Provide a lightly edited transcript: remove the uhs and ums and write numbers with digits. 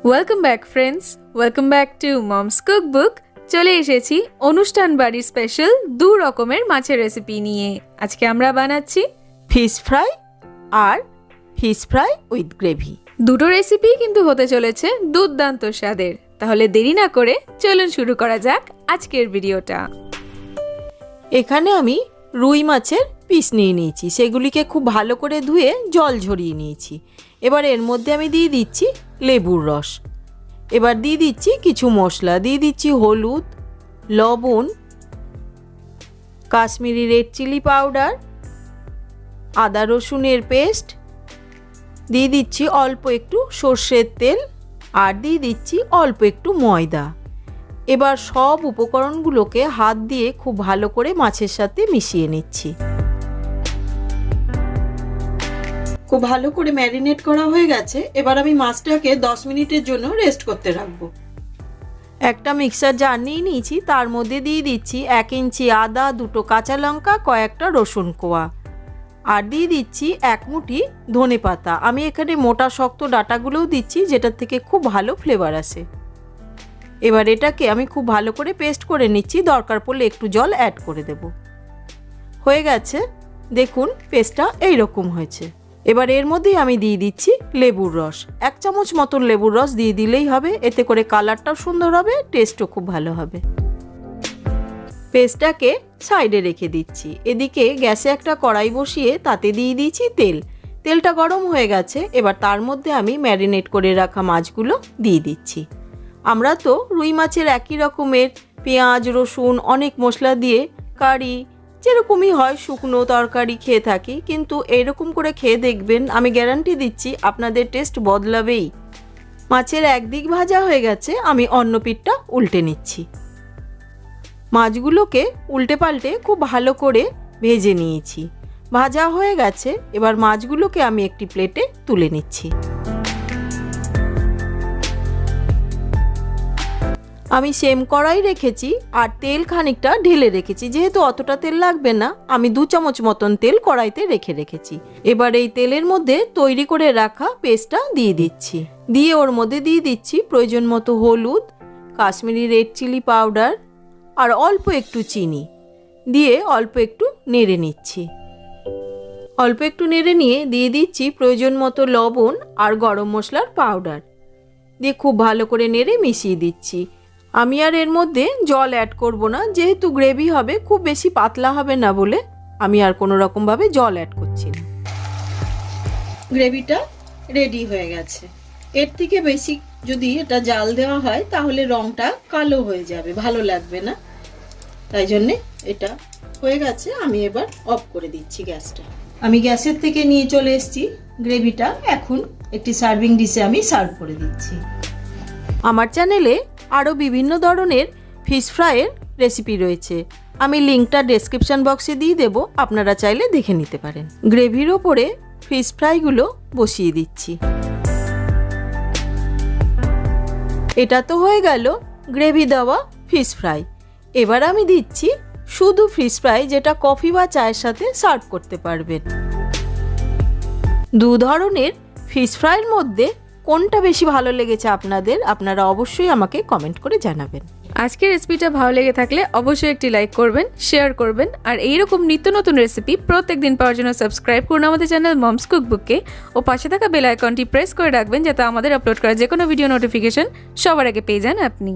Welcome back friends, welcome back to moms cookbook. চলে এসেছি অনুষ্ঠান বাড়ির স্পেশাল দু রকমের মাছের রেসিপি নিয়ে। আজকে আমরা বানাচ্ছি ফিশ ফ্রাই আর ফিশ ফ্রাই উইথ গ্রেভি। দুটো রেসিপি কিন্তু হতে চলেছে দুর্দান্ত স্বাদের। তাহলে দেরি না করে চলুন শুরু করা যাক আজকের ভিডিওটা। এখানে আমি রুই মাছের পিস নিয়ে নিয়েছি, সেগুলিকে খুব ভালো করে ধুয়ে জল ঝরিয়ে নিয়েছি। এবার এর মধ্যে আমি দিয়ে দিচ্ছি লেবুর রস। এবার দিয়ে দিচ্ছি কিছু মশলা, দিয়ে দিচ্ছি হলুদ, লবণ, কাশ্মীরি রেড চিলি পাউডার, আদা রসুনের পেস্ট, দিয়ে দিচ্ছি অল্প একটু সর্ষের তেল আর দিয়ে দিচ্ছি অল্প একটু ময়দা। এবার সব উপকরণগুলোকে হাত দিয়ে খুব ভালো করে মাছের সাথে মিশিয়ে নিচ্ছি। খুব ভালো করে ম্যারিনেট করা হয়ে গেছে। এবার আমি মাছটাকে 10 মিনিটের জন্য রেস্ট করতে রাখবো। একটা মিক্সার জার নিয়ে নিয়েছি, তার মধ্যে দিয়ে দিচ্ছি 1 ইঞ্চি আদা, 2টো কাঁচা লঙ্কা, কয়েকটা রসুন কোয়া আর দিয়ে দিচ্ছি 1 মুঠি ধনে পাতা। আমি এখানে মোটা শক্ত ডাঁটাগুলোও দিচ্ছি, যেটার থেকে খুব ভালো ফ্লেভার আসে। এবার এটাকে আমি খুব ভালো করে পেস্ট করে নিচ্ছি, দরকার পড়লে একটু জল অ্যাড করে দেব। হয়ে গেছে, দেখুন পেস্টটা এইরকম হয়েছে। এবার এর মধ্যেই আমি দিয়ে দিচ্ছি লেবুর রস। 1 চামচ মতন লেবুর রস দিয়ে দিলেই হবে, এতে করে কালারটাও সুন্দর হবে, টেস্টও খুব ভালো হবে। পেস্টটাকে সাইডে রেখে দিচ্ছি। এদিকে গ্যাসে একটা কড়াই বসিয়ে তাতে দিয়ে দিয়েছি তেল। তেলটা গরম হয়ে গেছে, এবার তার মধ্যে আমি ম্যারিনেট করে রাখা মাছগুলো দিয়ে দিচ্ছি। আমরা তো রুই মাছের একই রকমের পেঁয়াজ রসুন অনেক মশলা দিয়ে কারি যেরকমই হয় শুকনো তরকারি খেয়ে থাকি, কিন্তু এইরকম করে খেয়ে দেখবেন, আমি গ্যারান্টি দিচ্ছি আপনাদের টেস্ট বদলাবেই। মাছের একদিক ভাজা হয়ে গেছে, আমি অন্য পিঠটা উল্টে নিচ্ছি। মাছগুলোকে উল্টে পাল্টে খুব ভালো করে ভেজে নিয়েছি। ভাজা হয়ে গেছে, এবার মাছগুলোকে আমি একটি প্লেটে তুলে নিচ্ছি। আমি সেম কড়াই রেখেছি আর তেল খানিকটা ঢেলে রেখেছি, যেহেতু অতটা তেল লাগবে না, আমি 2 চামচ মতন তেল কড়াইতে রেখেছি। এবার এই তেলের মধ্যে তৈরি করে রাখা পেস্টটা দিয়ে দিচ্ছি। দিয়ে ওর মধ্যে দিয়ে দিচ্ছি প্রয়োজন মতো হলুদ, কাশ্মীরি রেড চিলি পাউডার আর অল্প একটু চিনি দিয়ে অল্প একটু নেড়ে নিচ্ছি। অল্প একটু নেড়ে নিয়ে দিয়ে দিচ্ছি প্রয়োজন মতো লবণ আর গরম মশলার পাউডার দিয়ে খুব ভালো করে নেড়ে মিশিয়ে দিচ্ছি। আমি আর এর মধ্যে জল অ্যাড করব না, যেহেতু গ্রেভি হবে, খুব বেশি পাতলা হবে না বলে আমি আর কোনো রকমভাবে জল অ্যাড করছি না। গ্রেভিটা রেডি হয়ে গেছে। এর থেকে বেশি যদি এটা জাল দেওয়া হয় তাহলে রংটা কালো হয়ে যাবে, ভালো লাগবে না। তাই জন্যে এটা হয়ে গেছে, আমি এবার অফ করে দিচ্ছি গ্যাসটা। আমি গ্যাসের থেকে নিয়ে চলে এসেছি গ্রেভিটা। এখন একটি সার্ভিং ডিশে আমি সার্ভ করে দিচ্ছি। আমার চ্যানেলে আরও বিভিন্ন ধরনের ফিশ ফ্রাইয়ের রেসিপি রয়েছে, আমি লিঙ্কটা ডেসক্রিপশন বক্সে দিয়ে দেবো, আপনারা চাইলে দেখে নিতে পারেন। গ্রেভির ওপরে ফিশ ফ্রাইগুলো বসিয়ে দিচ্ছি। এটা তো হয়ে গেল গ্রেভি দেওয়া ফিশ ফ্রাই। এবার আমি দিচ্ছি শুধু ফিশ ফ্রাই, যেটা কফি বা চায়ের সাথে সার্ভ করতে পারবেন। দু ধরনের ফিশ ফ্রাইয়ের মধ্যে কোনটা বেশি ভালো লেগেছে আপনাদের, আপনারা অবশ্যই আমাকে কমেন্ট করে জানাবেন। আজকের রেসিপিটা ভালো লেগে থাকলে অবশ্যই একটি লাইক করবেন, শেয়ার করবেন আর এইরকম নিত্য নতুন রেসিপি প্রত্যেকদিন পাওয়ার জন্য সাবস্ক্রাইব করুন আমাদের চ্যানেল মমস কুকবুককে ও পাশে থাকা বেল আইকনটি প্রেস করে রাখবেন, যাতে আমাদের আপলোড করা যে কোনো ভিডিও নোটিফিকেশন সবার আগে পেয়ে যান আপনি।